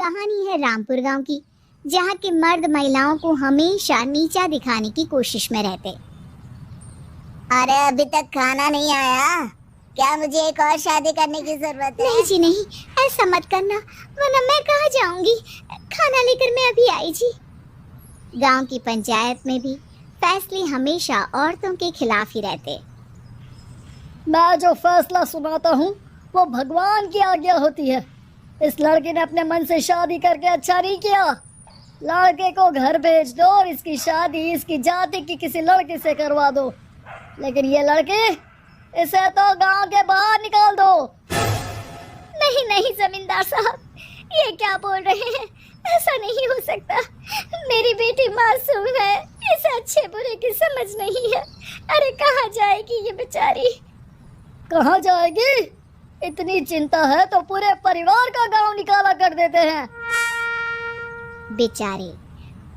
कहानी है रामपुर गांव की, जहां के मर्द महिलाओं को हमेशा नीचा दिखाने की कोशिश में रहते। अरे अभी तक खाना नहीं आया क्या? मुझे एक और शादी करने की जरूरत है। नहीं जी नहीं, ऐसा मत करना, वरना मैं कहाँ जाऊंगी। खाना लेकर मैं अभी आई जी। गांव की पंचायत में भी फैसले हमेशा औरतों के खिलाफ ही रहते। मैं जो फैसला सुनाता हूँ वो भगवान की आज्ञा होती है। इस लड़के ने अपने मन से शादी करके अच्छा नहीं किया। लड़के को घर भेज दो और इसकी शादी इसकी जाति की किसी लड़के से करवा दो, लेकिन ये लड़के इसे तो गांव के बाहर निकाल दो। नहीं नहीं जमींदार साहब, ये क्या बोल रहे हैं? ऐसा नहीं हो सकता। मेरी बेटी मासूम है, इसे अच्छे बुरे की समझ नहीं है। अरे कहाँ जाएगी ये बेचारी? कहाँ जाएगी? इतनी चिंता है तो पूरे परिवार का गांव निकाला कर देते हैं। बेचारे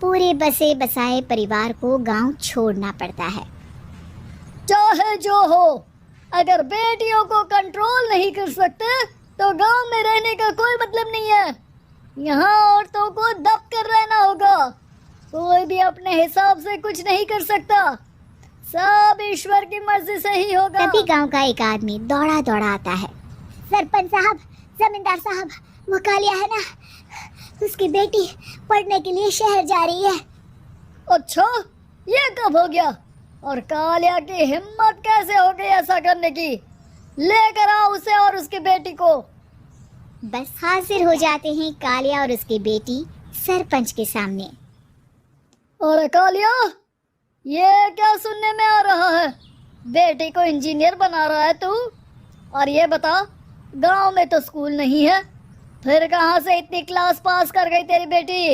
पूरे बसे बसाए परिवार को गांव छोड़ना पड़ता है। चाहे जो हो, अगर बेटियों को कंट्रोल नहीं कर सकते तो गांव में रहने का कोई मतलब नहीं है। यहाँ औरतों को दब कर रहना होगा। कोई भी अपने हिसाब से कुछ नहीं कर सकता, सब ईश्वर की मर्जी से ही होगा। तभी गांव का एक आदमी दौड़ा दौड़ा आता है। सरपंच साहब, जमींदार साहब, वो कालिया है ना, उसकी बेटी पढ़ने के लिए शहर जा रही है। अच्छा, ये कब हो गया? और कालिया की हिम्मत कैसे हो गई ऐसा करने की? लेकर आओ उसे और उसकी बेटी को। बस हाजिर हो जाते हैं कालिया और उसकी बेटी सरपंच के सामने। और कालिया, ये क्या सुनने में आ रहा है? बेटी को इंजीनियर बना रहा है तू? और ये बता, गांव में तो स्कूल नहीं है, फिर कहां से इतनी क्लास पास कर गई तेरी बेटी?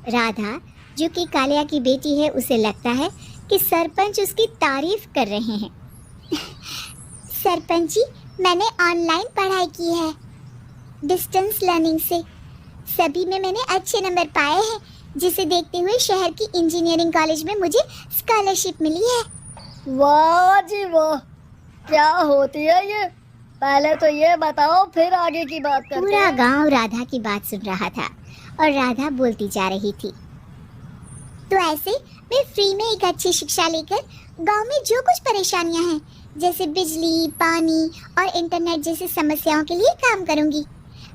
राधा, जो कि कालिया की बेटी है, उसे लगता है कि सरपंच उसकी तारीफ कर रहे हैं। सरपंच जी, मैंने ऑनलाइन पढ़ाई की है, डिस्टेंस लर्निंग से। सभी में मैंने अच्छे नंबर पाए हैं, जिसे देखते हुए शहर की इंजीनियरिंग कॉलेज में मुझे स्कॉलरशिप मिली है। वाह जी वाह, क्या होती है ये? पहले तो ये बताओ, फिर आगे की बात करते पूरा हैं। गांव राधा की बात सुन रहा था और राधा बोलती जा रही थी। तो ऐसे मैं फ्री में एक अच्छी शिक्षा लेकर गांव में जो कुछ परेशानियां हैं, जैसे बिजली, पानी और इंटरनेट जैसी समस्याओं के लिए काम करूंगी।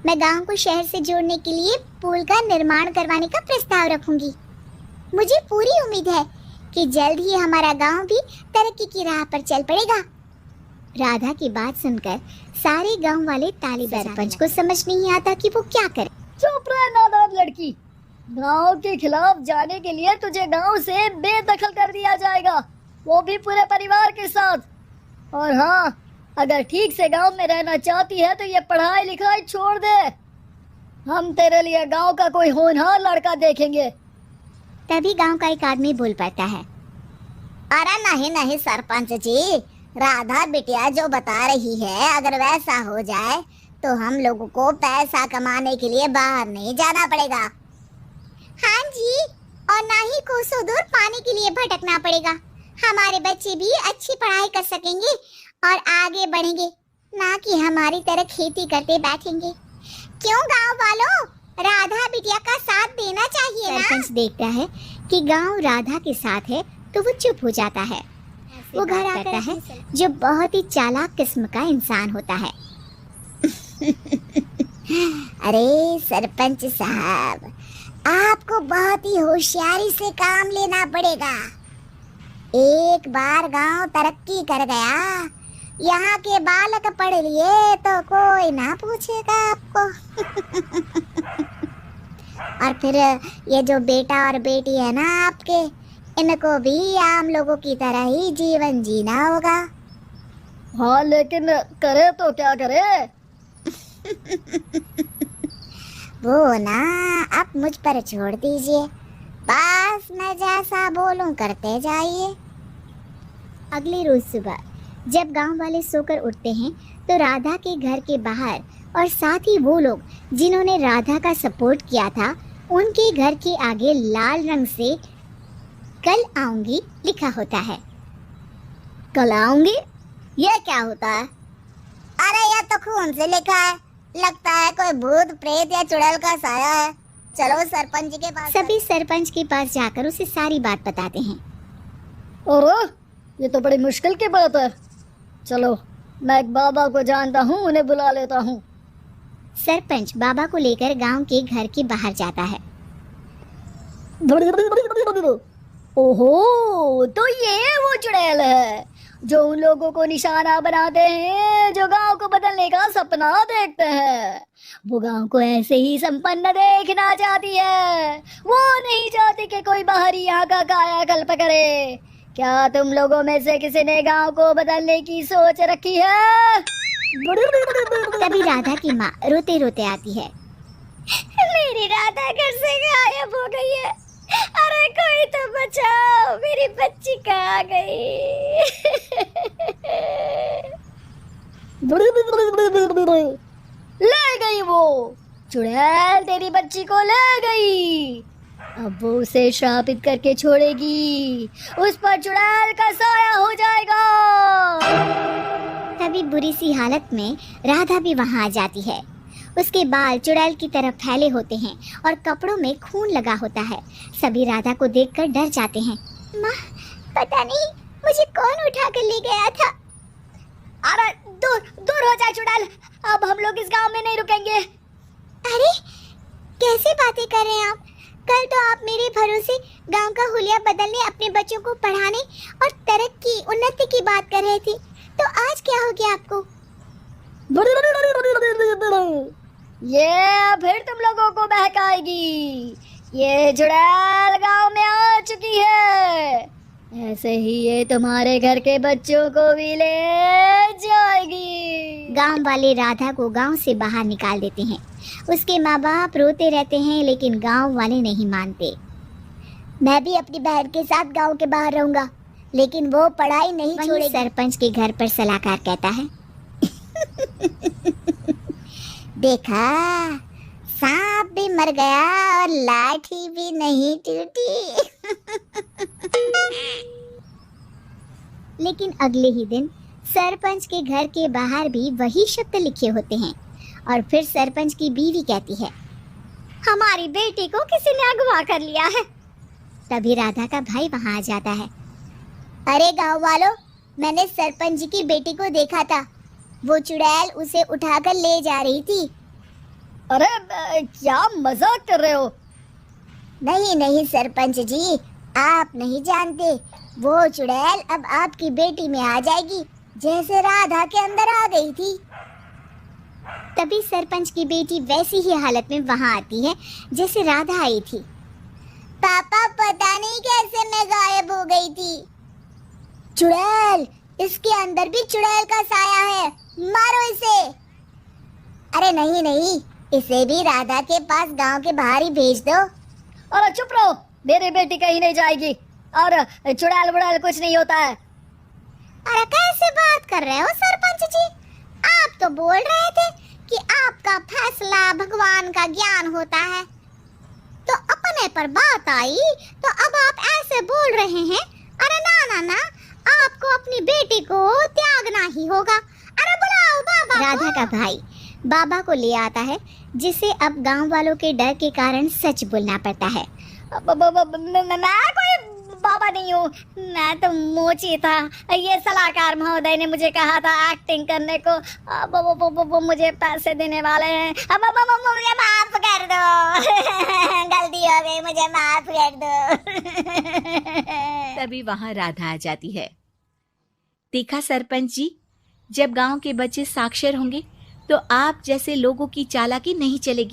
मैं गांव को शहर से जोड़ने के लिए पुल का निर्माण करवाने का प्रस्ताव रखूंगी। मुझे पूरी उम्मीद है कि जल्द ही हमारा गांव भी तरक्की की राह पर चल पड़ेगा। राधा की बात सुनकर सारे गांव वाले ताली बजाने लगे। सरपंच को समझ नहीं आता कि वो क्या करे। चुप रह नादान लड़की। गांव के खिलाफ जाने के लिए तुझे गांव से बेदखल कर दिया जाएगा, वो भी पूरे परिवार के साथ। और हाँ, अगर ठीक से गांव में रहना चाहती है तो ये पढ़ाई लिखाई छोड़ दे। हम तेरे लिए गांव का कोई होनहार लड़का देखेंगे। तभी गांव का एक आदमी बोल पड़ता है। अरे नहीं नहीं सरपंच जी, राधा बिटिया जो बता रही है, अगर वैसा हो जाए तो हम लोगों को पैसा कमाने के लिए बाहर नहीं जाना पड़ेगा। हाँ जी, और ना ही कोसों दूर पानी के लिए भटकना पड़ेगा। हमारे बच्चे भी अच्छी पढ़ाई कर सकेंगे और आगे बढ़ेंगे, ना कि हमारी तरह खेती करते बैठेंगे। क्यों गांव वालों, राधा बिटिया का साथ देना चाहिए ना? सरपंच देखता है कि गांव राधा के साथ है तो वो चुप हो जाता है। वो घर आता है, जो बहुत ही चालाक किस्म का इंसान होता है। अरे सरपंच साहब, आपको बहुत ही होशियारी से काम लेना पड़ेगा। एक बार गांव तरक्की कर गया, यहाँ के बालक पढ़ लिए तो कोई ना पूछेगा आपको। और फिर ये जो बेटा और बेटी है ना आपके, इनको भी आम लोगों की तरह ही जीवन जीना होगा। हाँ, लेकिन करे तो क्या करे? वो ना आप मुझ पर छोड़ दीजिए, बस मैं जैसा बोलूं करते जाइए। अगले रोज सुबह जब गांव वाले सोकर उठते हैं तो राधा के घर के बाहर और साथ ही वो लोग जिन्होंने राधा का सपोर्ट किया था, उनके घर के आगे लाल रंग से कल आऊंगी लिखा होता है। कल आऊंगी? ये क्या होता है? अरे ये तो खून से लिखा है, लगता है कोई भूत प्रेत या चुड़ैल का साया है। चलो सरपंच जी के पास। सभी सरपंच के पास जाकर उसे सारी बात बताते हैं। और ये तो बड़ी मुश्किल की बात है। चलो मैं एक बाबा को जानता हूँ, उन्हें बुला लेता हूँ। सरपंच बाबा को लेकर गांव के घर के बाहर जाता है। ओहो, तो ये वो चुड़ैल है जो उन लोगों को निशाना बनाते हैं जो गांव को बदलने का सपना देखते हैं। वो गांव को ऐसे ही संपन्न देखना चाहती है। वो नहीं चाहती कि कोई बाहरी यहाँ का कायाकल्प करे। क्या तुम लोगों में से किसी ने गांव को बदलने की सोच रखी है? तभी राधा की माँ रोते रोते आती है। मेरी राधा घर से गायब हो गई है। अरे कोई तो बचाओ, मेरी बच्ची कहाँ गई? ले गई वो चुड़ैल, तेरी बच्ची को ले गई। अब वो उसे श्रापित करके छोड़ेगी, उस पर चुड़ैल का साया हो जाएगा। तभी बुरी सी हालत में राधा भी वहां आ जाती है। उसके बाल चुड़ैल की तरफ फैले होते हैं और कपड़ों में खून लगा होता है। सभी राधा को देखकर डर जाते हैं। माँ, पता नहीं मुझे कौन उठा कर ले गया था। अरे दूर दूर हो जा चुड़ैल, अब हम लोग इस गांव में नहीं रुकेंगे। अरे कैसे बातें कर रहे हैं आप? कल तो आप मेरे भरोसे गांव का हुलिया बदलने, अपने बच्चों को पढ़ाने और तरक्की उन्नति की बात कर रहे थे, तो आज क्या हो गया आपको? ये फिर तुम लोगों को बहकाएगी। ये चुड़ैल गांव में आ चुकी है, ऐसे ही ये तुम्हारे घर के बच्चों को भी ले जाएगी। गांव वाले राधा को गांव से बाहर निकाल देते हैं। उसके माँ बाप रोते रहते हैं, लेकिन गांव वाले नहीं मानते। मैं भी अपनी बहन के साथ गांव के बाहर रहूंगा, लेकिन वो पढ़ाई नहीं छोड़ेगी। सरपंच के घर पर सलाहकार कहता है। देखा, सांप भी मर गया और लाठी भी नहीं टूटी। लेकिन अगले ही दिन सरपंच के घर के बाहर भी वही शब्द लिखे होते हैं। और फिर सरपंच की बीवी कहती है, हमारी बेटी को किसी ने अगवा कर लिया है। तभी राधा का भाई वहां आ जाता है। अरे गांव वालों, मैंने सरपंच जी की बेटी को देखा था। वो चुड़ैल उसे उठाकर ले जा रही थी। अरे क्या मजाक कर रहे हो? नहीं नहीं सरपंच जी, आप नहीं जानते। वो चुड़ैल अब आपकी बेटी में आ जाएगी, जैसे राधा के अंदर आ गई थी। तभी सरपंच की बेटी वैसी ही हालत में वहां आती है जैसे राधा आई थी। पापा, पता नहीं कैसे मैं गायब हो गई थी। चुड़ैल, इसके अंदर भी चुड़ैल का साया है, मारो इसे। अरे नहीं नहीं, इसे भी राधा के पास गांव के बाहर ही भेज दो। अरे चुप रहो, मेरी बेटी कहीं नहीं जाएगी और चुड़ैल बुड़ैल कुछ नहीं होता है। अरे कैसे बात कर रहे हो सरपंच जी? आप तो बोल रहे थे कि आपका फैसला भगवान का ज्ञान होता है, तो अपने पर बात आई तो अब आप ऐसे बोल रहे हैं। अरे ना ना ना, आपको अपनी बेटी को त्यागना ही होगा। अरे बुलाओ बाबा। राधा का भाई बाबा को ले आता है, जिसे अब गांव वालों के डर के कारण सच बोलना पड़ता है। मैं कोई बाबा नहीं हूँ, मैं तो मोची था। ये सलाहकार महोदय ने मुझे कहा था एक्टिंग करने को। वो मुझे पैसे देने वाले हैं। अब मुझे माफ कर दो। गलती हो गई, मुझे माफ कर दो। तभी वहां राधा आ जाती है। देखा सरपंच जी, जब गांव के बच्चे साक्षर होंगे तो आप जैसे लोगों की चालाकी नहीं चलेगी।